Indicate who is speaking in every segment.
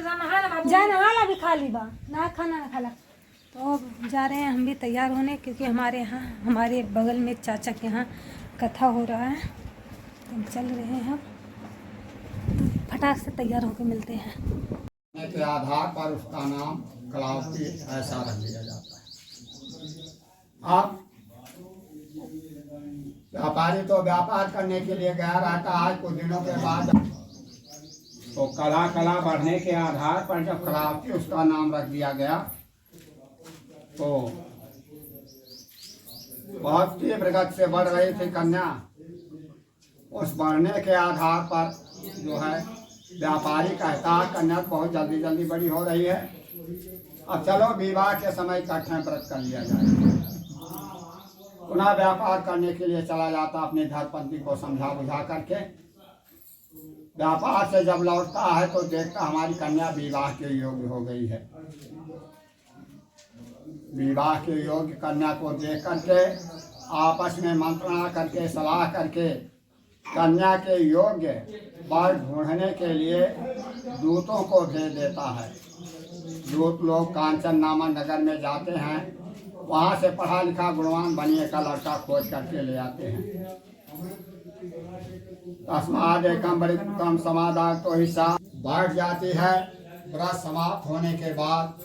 Speaker 1: जाना वाला भी खा ली बा ना खाना ना खाला। तो अब जा रहे हैं हम भी तैयार होने, क्योंकि हमारे यहाँ हमारे बगल में चाचा के यहाँ कथा हो रहा है, तो हम चल रहे हैं। हम फटाक से तैयार होकर मिलते हैं।
Speaker 2: के आधार पर उसका नाम कलावती ऐसा रख दिया जाता है। अब व्यापारी तो व्यापार करने के लिए गया रहता है, कुछ दिनों के बाद तो कला बढ़ने के आधार पर जब कलावती उसका नाम रख दिया गया, तो बहुत तीव्र गति से बढ़ रही थी कन्या। उस बढ़ने के आधार पर जो है व्यापारी कहता है कन्या बहुत जल्दी जल्दी बड़ी हो रही है, अब चलो विवाह के समय इकट्ठे व्रत कर लिया जाए। पुनः व्यापार करने के लिए चला जाता, अपनी धर्मपत्नी को समझा बुझा करके। व्यापार से जब लौटता है तो देखता हमारी कन्या विवाह के योग्य हो गई है। विवाह के योग्य कन्या को देख करके आपस में मंत्रणा करके सलाह करके कन्या के योग्य वर ढूंढने के लिए दूतों को भेज देता है। दूत लोग कांचन नामक नगर में जाते हैं, वहाँ से पढ़ा लिखा गुणवान बनिए का लड़का खोज करके ले आते हैं। तस्माद एकम बड़ितम समादार तो हिस्सा बढ़ जाती है। व्रत समाप्त होने के बाद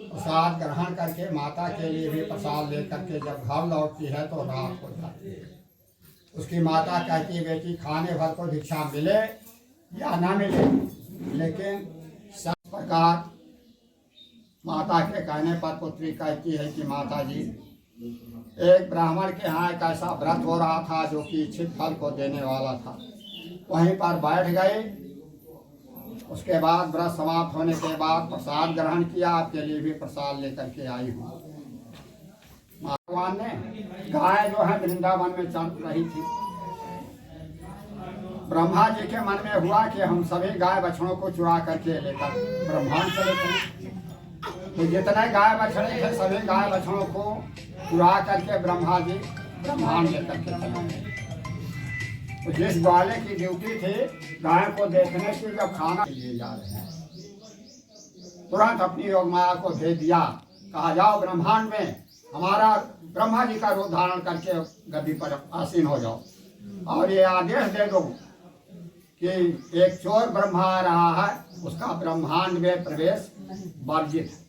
Speaker 2: प्रसाद ग्रहण करके माता के लिए भी प्रसाद ले करके जब घर लौटती है तो रात हो जाती है। उसकी माता कहती है बेटी खाने भर को भिक्षा मिले या ना मिले, लेकिन सब प्रकार माता के कहने पर पुत्री कहती है कि माता जी एक ब्राह्मण के यहाँ एक ऐसा व्रत हो रहा था जो कि इच्छित फल को देने वाला था, वहीं पर बैठ गए। उसके बाद व्रत समाप्त होने के बाद प्रसाद ग्रहण किया, आपके लिए भी प्रसाद लेकर के आई हूँ। भगवान ने गाय जो है वृंदावन में चल रही थी, ब्रह्मा जी के मन में हुआ कि हम सभी गाय बछड़ों को चुरा करके लेकर ब्रह्मांड चले थे। तो जितने गाय बछड़े थे सभी गाय बछड़ों को चुरा करके ब्रह्मा जी ब्रह्मांड लेकर के चले। तो जिस ग्वाले की ड्यूटी थी गाय को देखने की, जब खाना लिए जा रहे हैं, तुरंत अपनी योग माया को भेज दिया, कहा जाओ ब्रह्मांड में हमारा ब्रह्मा जी का रूप धारण करके गद्दी पर आसीन हो जाओ, और ये आदेश दे दो कि एक चोर ब्रह्मा आ रहा है, उसका ब्रह्मांड में प्रवेश वर्जित है।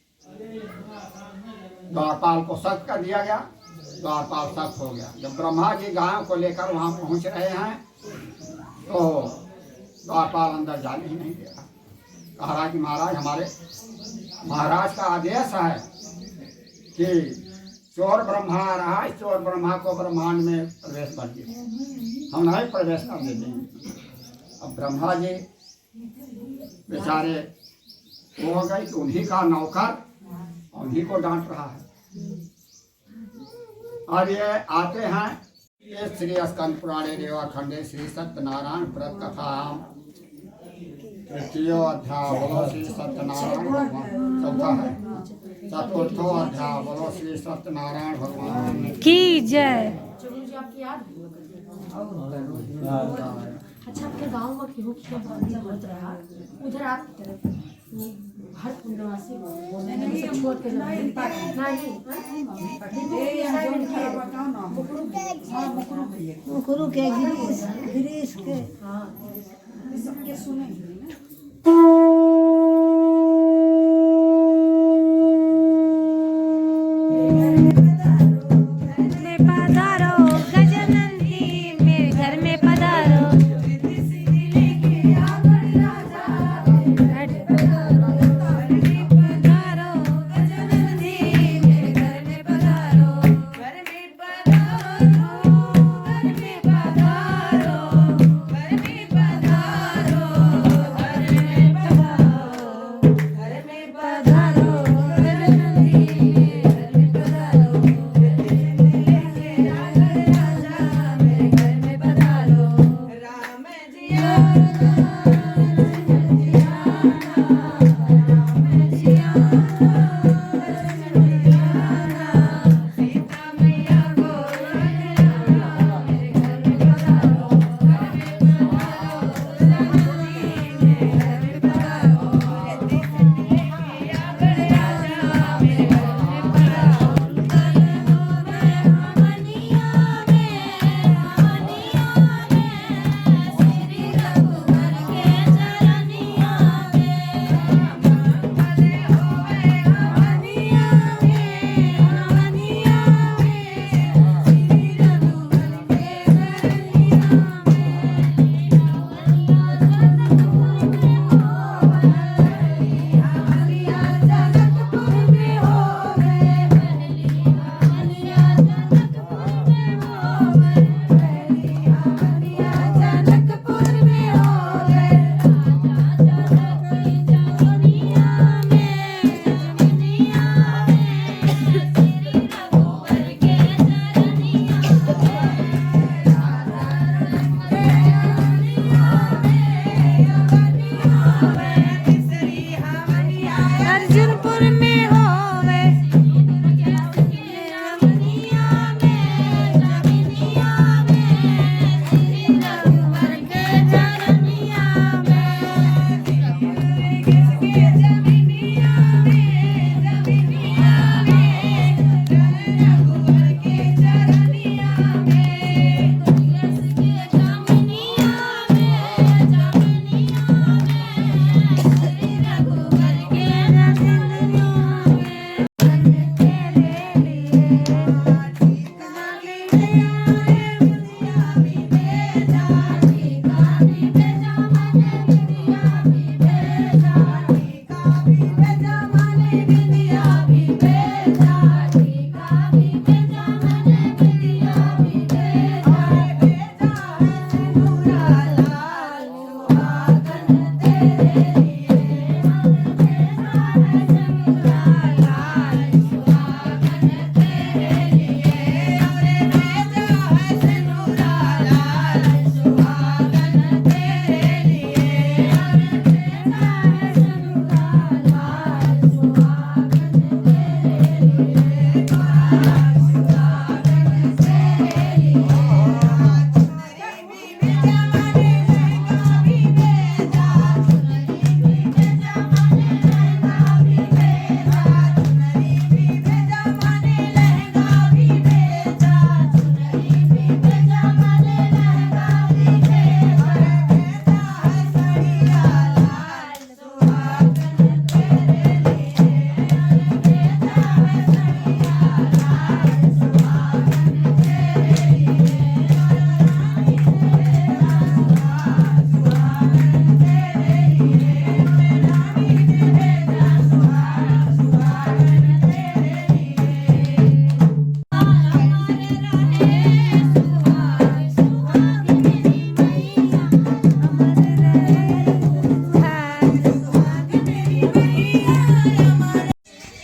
Speaker 2: द्वारपाल को सख्त कर दिया गया, द्वारपाल सख्त हो गया। जब ब्रह्मा जी गायों को लेकर वहां पहुंच रहे हैं तो द्वारपाल अंदर जाने ही नहीं दिया। कहा कि महाराज हमारे महाराज का आदेश है कि चोर ब्रह्मा आ रहा है, चोर ब्रह्मा को ब्रह्मांड में प्रवेश वर्जित, हम नहीं प्रवेश करने देंगे। अब ब्रह्मा जी बेचारे वो हो गए कि उन्हीं का नौकर उन्हीं को डांट रहा है। और ये आते हैं ये श्री स्कंद पुराणे रेवा खंडे श्री सत्यनारायण व्रत कथा तृतीय अध्याय बोलो श्री सत्यनारायण भगवान, चौथा है चतुर्थो अध्याय बोलो श्री सत्यनारायण भगवान
Speaker 1: की जय।
Speaker 3: अच्छा अपने गाँव में गेहूँ की बहुत रहा उधर आप हर पूर्णवासी छोड़ के
Speaker 1: मुकुरु के गिरीश के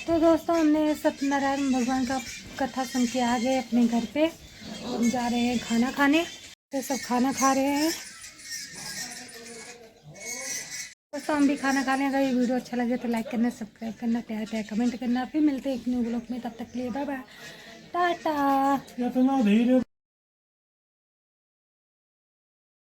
Speaker 1: तो दोस्तों हमने सत्यनारायण भगवान का कथा सुन के आ गए अपने घर पे। हम जा रहे हैं खाना खाने, तो सब खाना खा रहे हैं। दोस्तों हम भी खाना खा लें। अगर ये वीडियो अच्छा लगे तो लाइक करना, सब्सक्राइब करना, प्यार प्यार कमेंट करना। फिर मिलते हैं एक न्यू ब्लॉग में, तब तक के लिए बाय बाय, टाटा।